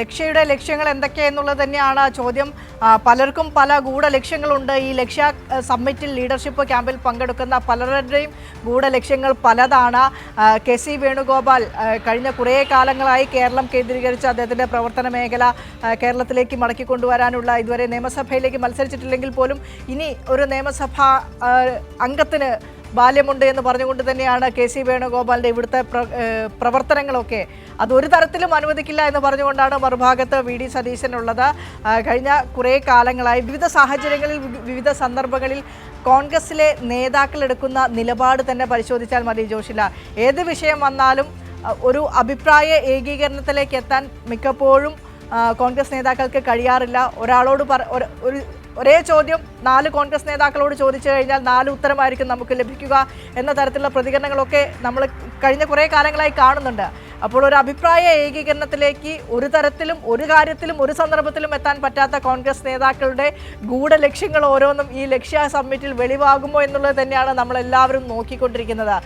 ലക്ഷ്യയുടെ ലക്ഷ്യങ്ങൾ എന്തൊക്കെയെന്നുള്ളത് തന്നെയാണ് ചോദ്യം. പലർക്കും പല ഗൂഢലക്ഷ്യങ്ങളുണ്ട്. ഈ ലക്ഷ്യ സമ്മിറ്റിൽ ലീഡർഷിപ്പ് ക്യാമ്പിൽ പങ്കെടുക്കുന്ന പലരുടെയും ഗൂഢലക്ഷ്യങ്ങൾ പലതാണ്. കെ.സി. വേണുഗോപാൽ കഴിഞ്ഞ കുറേ കാലങ്ങളായി കേരളം കേന്ദ്രീകരിച്ച് അദ്ദേഹത്തിൻ്റെ പ്രവർത്തന മേഖല കേരളത്തിലേക്ക് മടക്കിക്കൊണ്ടുവരാനുള്ള, ഇതുവരെ നിയമസഭയിലേക്ക് മത്സരിച്ചിട്ടില്ലെങ്കിൽ പോലും ഇനി ഒരു നിയമസഭാ അംഗത്തിന് ബാല്യമുണ്ട് എന്ന് പറഞ്ഞുകൊണ്ട് തന്നെയാണ് കെ.സി. വേണുഗോപാലിൻ്റെ ഇവിടുത്തെ പ്രവർത്തനങ്ങളൊക്കെ. അതൊരു തരത്തിലും അനുവദിക്കില്ല എന്ന് പറഞ്ഞുകൊണ്ടാണ് മറുഭാഗത്ത് വി.ഡി. സതീശനുള്ളത്. കഴിഞ്ഞ കുറേ കാലങ്ങളായി വിവിധ സാഹചര്യങ്ങളിൽ വിവിധ സന്ദർഭങ്ങളിൽ കോൺഗ്രസിലെ നേതാക്കൾ എടുക്കുന്ന നിലപാട് തന്നെ പരിശോധിച്ചാൽ മതി ജോഷില. ഏത് വിഷയം വന്നാലും ഒരു അഭിപ്രായ ഏകീകരണത്തിലേക്ക് എത്താൻ മിക്കപ്പോഴും കോൺഗ്രസ് നേതാക്കൾക്ക് കഴിയാറില്ല. ഒരാളോട് ഒരേ ചോദ്യം 4 കോൺഗ്രസ് നേതാക്കളോട് ചോദിച്ചു കഴിഞ്ഞാൽ 4 ഉത്തരമായിരിക്കും നമുക്ക് ലഭിക്കുക എന്ന തരത്തിലുള്ള പ്രതികരണങ്ങളൊക്കെ നമ്മൾ കഴിഞ്ഞ കുറേ കാലങ്ങളായി കാണുന്നുണ്ട്. അപ്പോൾ ഒരു അഭിപ്രായ ഏകീകരണത്തിലേക്ക് ഒരു തരത്തിലും ഒരു കാര്യത്തിലും ഒരു സന്ദർഭത്തിലും എത്താൻ പറ്റാത്ത കോൺഗ്രസ് നേതാക്കളുടെ ഗൂഢലക്ഷ്യങ്ങൾ ഓരോന്നും ഈ ലക്ഷ്യ സമ്മിറ്റിൽ വെളിവാകുമോ എന്നുള്ളത് തന്നെയാണ് നമ്മളെല്ലാവരും നോക്കിക്കൊണ്ടിരിക്കുന്നത്.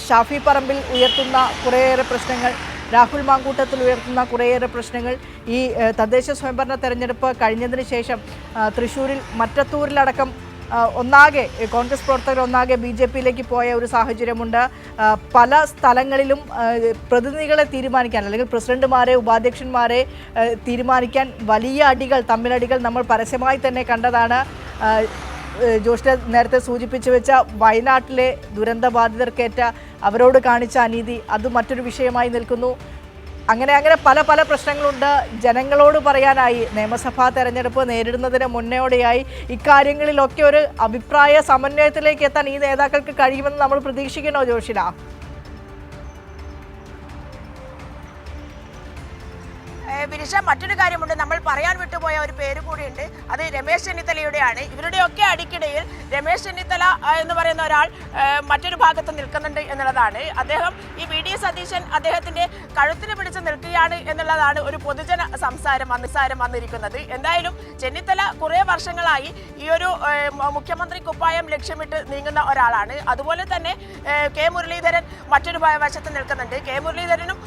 ഷാഫി പറമ്പിൽ ഉയർത്തുന്ന കുറേയേറെ പ്രശ്നങ്ങൾ, രാഹുൽ മാങ്കൂട്ടത്തിൽ ഉയർത്തുന്ന കുറേയേറെ പ്രശ്നങ്ങൾ, ഈ തദ്ദേശ സ്വയംഭരണ തെരഞ്ഞെടുപ്പ് കഴിഞ്ഞതിന് ശേഷം തൃശ്ശൂരിൽ മറ്റത്തൂരിലടക്കം ഒന്നാകെ കോൺഗ്രസ് പ്രവർത്തകർ ഒന്നാകെ BJP-യിലേക്ക് പോയ ഒരു സാഹചര്യമുണ്ട്. പല സ്ഥലങ്ങളിലും പ്രതിനിധികളെ തീരുമാനിക്കാൻ, അല്ലെങ്കിൽ പ്രസിഡന്റുമാരെ ഉപാധ്യക്ഷന്മാരെ തീരുമാനിക്കാൻ വലിയ തമ്മിലടികൾ നമ്മൾ പരസ്യമായി തന്നെ കണ്ടതാണ്. ജോഷിനെ നേരത്തെ സൂചിപ്പിച്ചു വെച്ച വയനാട്ടിലെ ദുരന്തബാധിതർക്കേറ്റ അവരോട് കാണിച്ച അനീതി, അത് മറ്റൊരു വിഷയമായി നിൽക്കുന്നു. അങ്ങനെ പല പ്രശ്നങ്ങളുണ്ട്. ജനങ്ങളോട് പറയാനായി നിയമസഭാ തെരഞ്ഞെടുപ്പ് നേരിടുന്നതിന് മുന്നോടിയായി ഇക്കാര്യങ്ങളിലൊക്കെ ഒരു അഭിപ്രായ സമന്വയത്തിലേക്ക് എത്താൻ ഈ നേതാക്കൾക്ക് കഴിയുമെന്ന് നമ്മൾ പ്രതീക്ഷിക്കണോ ജോഷില? വിനിഷ, മറ്റൊരു കാര്യമുണ്ട്. നമ്മൾ പറയാൻ വിട്ടുപോയ ഒരു പേര് കൂടിയുണ്ട്. അത് രമേശ് ചെന്നിത്തലയുടെയാണ്. ഇവരുടെയൊക്കെ അടിക്കിടയിൽ രമേശ് ചെന്നിത്തല എന്ന് പറയുന്ന ഒരാൾ മറ്റൊരു ഭാഗത്ത് നിൽക്കുന്നുണ്ട് എന്നുള്ളതാണ്. അദ്ദേഹം ഈ വി.ഡി. സതീശൻ അദ്ദേഹത്തിന്റെ കഴുത്തിന് പിടിച്ച് നിൽക്കുകയാണ് എന്നുള്ളതാണ് ഒരു പൊതുജന സംസാരം വന്നിരിക്കുന്നത്. എന്തായാലും ചെന്നിത്തല കുറേ വർഷങ്ങളായി ഈ ഒരു മുഖ്യമന്ത്രി കുപ്പായം ലക്ഷ്യമിട്ട് നീങ്ങുന്ന ഒരാളാണ്. അതുപോലെ തന്നെ കെ. മുരളീധരൻ മറ്റൊരു വശത്ത് നിൽക്കുന്നുണ്ട്. കെ. മുരളീധരനും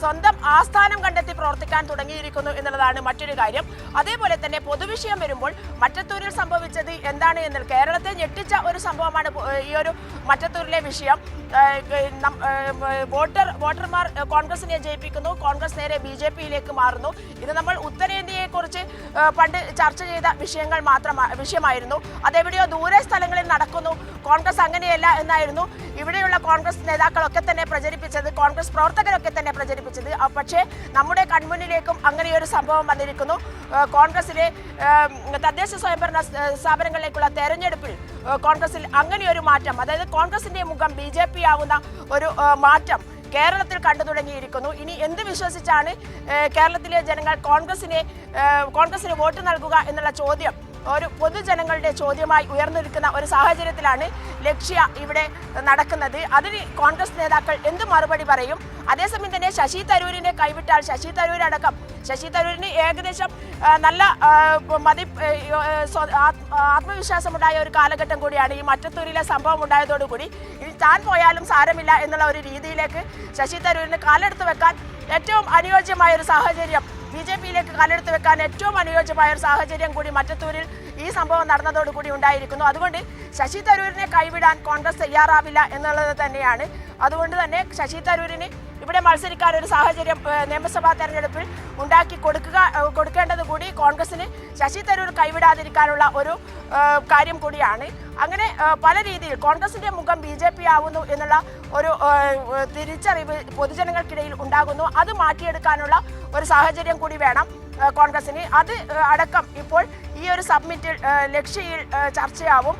സ്വന്തം ആസ്ഥാനം കണ്ടെത്തി പ്രവർത്തിക്കാൻ തുടങ്ങിയിരിക്കുന്നു എന്നുള്ളതാണ് മറ്റൊരു കാര്യം. അതേപോലെ തന്നെ പൊതുവിഷയം വരുമ്പോൾ മറ്റത്തൂരിൽ സംഭവിച്ചത് എന്താണ് എന്നാൽ കേരളത്തെ ഞെട്ടിച്ച ഒരു സംഭവമാണ് ഈ ഒരു മറ്റത്തൂരിലെ വിഷയം. വോട്ടർമാർ കോൺഗ്രസിനെ ജയിപ്പിക്കുന്നു, കോൺഗ്രസ് നേരെ BJP-യിലേക്ക് മാറുന്നു. ഇത് നമ്മൾ ഉത്തരേന്ത്യയെക്കുറിച്ച് പണ്ട് ചർച്ച ചെയ്ത വിഷയമായിരുന്നു. അതെവിടെയോ ദൂരെ സ്ഥലങ്ങളിൽ നടക്കുന്നു, കോൺഗ്രസ് അങ്ങനെയല്ല എന്നായിരുന്നു ഇവിടെയുള്ള കോൺഗ്രസ് നേതാക്കളൊക്കെ തന്നെ പ്രചരിപ്പിച്ചത്, കോൺഗ്രസ് പ്രവർത്തകരൊക്കെ തന്നെ പ്രചരിപ്പിച്ചത്. പക്ഷേ നമ്മുടെ കൺമുന്നിലേക്കും അങ്ങനെയൊരു സംഭവം വന്നിരിക്കുന്നു. കോൺഗ്രസിലെ തദ്ദേശ സ്വയംഭരണ സ്ഥാപനങ്ങളിലേക്കുള്ള തെരഞ്ഞെടുപ്പിൽ കോൺഗ്രസിൽ അങ്ങനെയൊരു മാറ്റം, അതായത് കോൺഗ്രസിന്റെ മുഖം BJP ആവുന്ന ഒരു മാറ്റം കേരളത്തിൽ കണ്ടു തുടങ്ങിയിരിക്കുന്നു. ഇനി എന്ത് വിശ്വസിച്ചാണ് കേരളത്തിലെ ജനങ്ങൾ കോൺഗ്രസിന് വോട്ട് നൽകുക എന്നുള്ള ചോദ്യം ഒരു പൊതുജനങ്ങളുടെ ചോദ്യമായി ഉയർന്നിരിക്കുന്ന ഒരു സാഹചര്യത്തിലാണ് ലക്ഷ്യ ഇവിടെ നടക്കുന്നത്. അതിന് കോൺഗ്രസ് നേതാക്കൾ എന്ത് മറുപടി പറയും? അതേസമയം തന്നെ ശശി തരൂരിനെ കൈവിട്ടാൽ ശശി തരൂരിന് ഏകദേശം നല്ല ആത്മവിശ്വാസമുണ്ടായ ഒരു കാലഘട്ടം കൂടിയാണ് ഈ മറ്റത്തൂരിലെ സംഭവം ഉണ്ടായതോടുകൂടി. ഇനി താൻ പോയാലും സാരമില്ല എന്നുള്ള ഒരു രീതിയിലേക്ക് ശശി തരൂരിന് കാലെടുത്ത് വെക്കാൻ ഏറ്റവും അനുയോജ്യമായ ഒരു സാഹചര്യം, BJP-യിലേക്ക് കാലെടുത്ത് വെക്കാൻ ഏറ്റവും അനുയോജ്യമായ ഒരു സാഹചര്യം കൂടി മറ്റത്തൂരിൽ ഈ സംഭവം നടന്നതോടുകൂടി ഉണ്ടായിരിക്കുന്നു. അതുകൊണ്ട് ശശി തരൂരിനെ കൈവിടാൻ കോൺഗ്രസ് തയ്യാറാവില്ല എന്നുള്ളത് തന്നെയാണ്. അതുകൊണ്ട് തന്നെ ശശി തരൂരിന് ഇവിടെ മത്സരിക്കാൻ ഒരു സാഹചര്യം നിയമസഭാ തെരഞ്ഞെടുപ്പിൽ ഉണ്ടാക്കി കൊടുക്കേണ്ടത് കൂടി കോൺഗ്രസിന് ശശി തരൂർ കൈവിടാതിരിക്കാനുള്ള ഒരു കാര്യം കൂടിയാണ്. അങ്ങനെ പല രീതിയിൽ കോൺഗ്രസിന്റെ മുഖം BJP ആവുന്നു എന്നുള്ള ഒരു തിരിച്ചറിവ് പൊതുജനങ്ങൾക്കിടയിൽ ഉണ്ടാകുന്നു. അത് മാറ്റിയെടുക്കാനുള്ള ഒരു സാഹചര്യം കൂടി വേണം കോൺഗ്രസിന്. അത് അടക്കം ഇപ്പോൾ ഈ ഒരു സബ്മിറ്റിൽ ലക്ഷ്യയിൽ ചർച്ചയാവും.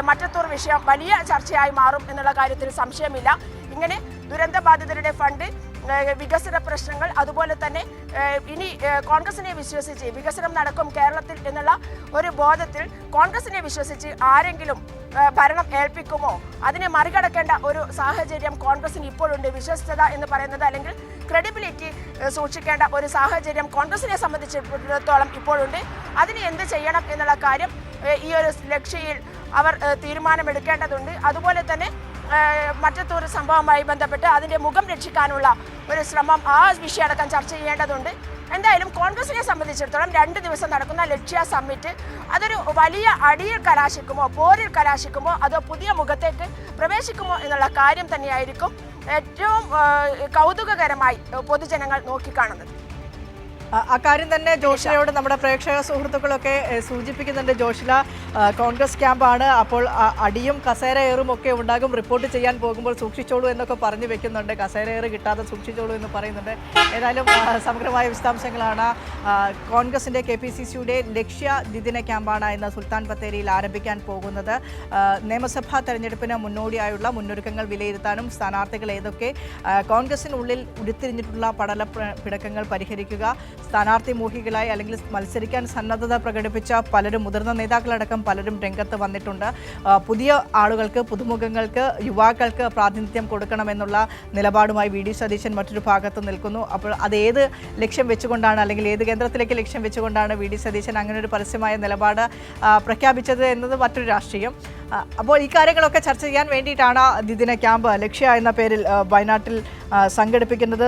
മറ്റത്തൂർ വിഷയം വലിയ ചർച്ചയായി മാറും എന്നുള്ള കാര്യത്തിൽ സംശയമില്ല. ഇങ്ങനെ ദുരന്തബാധിതരുടെ ഫണ്ട്, വികസന പ്രശ്നങ്ങൾ, അതുപോലെ തന്നെ ഇനി കോൺഗ്രസിനെ വിശ്വസിച്ച് വികസനം നടക്കും കേരളത്തിൽ എന്നുള്ള ഒരു ബോധത്തിൽ കോൺഗ്രസിനെ വിശ്വസിച്ച് ആരെങ്കിലും ഭരണം ഏൽപ്പിക്കുമോ, അതിനെ മറികടക്കേണ്ട ഒരു സാഹചര്യം കോൺഗ്രസിന് ഇപ്പോഴുണ്ട്. വിശ്വസ്തത എന്ന് പറയുന്നത് അല്ലെങ്കിൽ ക്രെഡിബിലിറ്റി സൂക്ഷിക്കേണ്ട ഒരു സാഹചര്യം കോൺഗ്രസിനെ സംബന്ധിച്ചിടത്തോളം ഇപ്പോഴുണ്ട്. അതിന് എന്ത് ചെയ്യണം എന്നുള്ള കാര്യം ഈ ഒരു ലക്ഷ്യയിൽ അവർ തീരുമാനമെടുക്കേണ്ടതുണ്ട്. അതുപോലെ തന്നെ മറ്റത്തൂർ സംഭവവുമായി ബന്ധപ്പെട്ട് അതിൻ്റെ മുഖം രക്ഷിക്കാനുള്ള ഒരു ശ്രമം ആ വിഷയമടക്കം ചർച്ച ചെയ്യേണ്ടതുണ്ട്. എന്തായാലും കോൺഗ്രസിനെ സംബന്ധിച്ചിടത്തോളം 2 ദിവസം നടക്കുന്ന ലക്ഷ്യ സമ്മിറ്റ് അതൊരു വലിയ അടിയിൽ കലാശിക്കുമോ, പോരിൽ കലാശിക്കുമോ, അതോ പുതിയ മുഖത്തേക്ക് പ്രവേശിക്കുമോ എന്നുള്ള കാര്യം തന്നെയായിരിക്കും ഏറ്റവും കൗതുകകരമായി പൊതുജനങ്ങൾ നോക്കിക്കാണുന്നത്. അക്കാര്യം തന്നെ ജോഷിലയോട് നമ്മുടെ പ്രേക്ഷക സുഹൃത്തുക്കളൊക്കെ സൂചിപ്പിക്കുന്നുണ്ട്. ജോഷില കോൺഗ്രസ് ക്യാമ്പാണ്, അപ്പോൾ അടിയും കസേരയേറും ഒക്കെ ഉണ്ടാകും, റിപ്പോർട്ട് ചെയ്യാൻ പോകുമ്പോൾ സൂക്ഷിച്ചോളൂ എന്നൊക്കെ പറഞ്ഞു വെക്കുന്നുണ്ട്. കസേരയേറ് കിട്ടാതെ സൂക്ഷിച്ചോളൂ എന്ന് പറയുന്നുണ്ട്. ഏതായാലും സമഗ്രമായ വിശദാംശങ്ങളാണ്. കോൺഗ്രസിൻ്റെ KPCCയുടെ ലക്ഷ്യ ദ്വിദിന ക്യാമ്പാണ് ഇന്ന് സുൽത്താൻ ബത്തേരിയിൽ ആരംഭിക്കാൻ പോകുന്നത്. നിയമസഭാ തെരഞ്ഞെടുപ്പിന് മുന്നോടിയായുള്ള മുന്നൊരുക്കങ്ങൾ വിലയിരുത്താനും സ്ഥാനാർത്ഥികൾ ഏതൊക്കെ, കോൺഗ്രസിനുള്ളിൽ ഉരുത്തിരിഞ്ഞിട്ടുള്ള പടല പിടക്കങ്ങൾ പരിഹരിക്കുക, സ്ഥാനാർത്ഥി മോഹികളായി അല്ലെങ്കിൽ മത്സരിക്കാൻ സന്നദ്ധത പ്രകടിപ്പിച്ച പലരും, മുതിർന്ന നേതാക്കളടക്കം പലരും രംഗത്ത് വന്നിട്ടുണ്ട്. പുതിയ ആളുകൾക്ക്, പുതുമുഖങ്ങൾക്ക്, യുവാക്കൾക്ക് പ്രാതിനിധ്യം കൊടുക്കണമെന്നുള്ള നിലപാടുമായി VD സതീശൻ മറ്റൊരു ഭാഗത്ത് നിൽക്കുന്നു. അപ്പോൾ അത് ഏത് ലക്ഷ്യം വെച്ചുകൊണ്ടാണ്, അല്ലെങ്കിൽ ഏത് കേന്ദ്രത്തിലേക്ക് ലക്ഷ്യം വെച്ചുകൊണ്ടാണ് VD സതീശൻ അങ്ങനെ ഒരു പരസ്യമായ നിലപാട് പ്രഖ്യാപിച്ചത് എന്നത് മറ്റൊരു രാഷ്ട്രീയം. അപ്പോൾ ഈ കാര്യങ്ങളൊക്കെ ചർച്ച ചെയ്യാൻ വേണ്ടിയിട്ടാണ് ദ്വിദിന ക്യാമ്പ് ലക്ഷ്യ എന്ന പേരിൽ വയനാട്ടിൽ സംഘടിപ്പിക്കുന്നത്.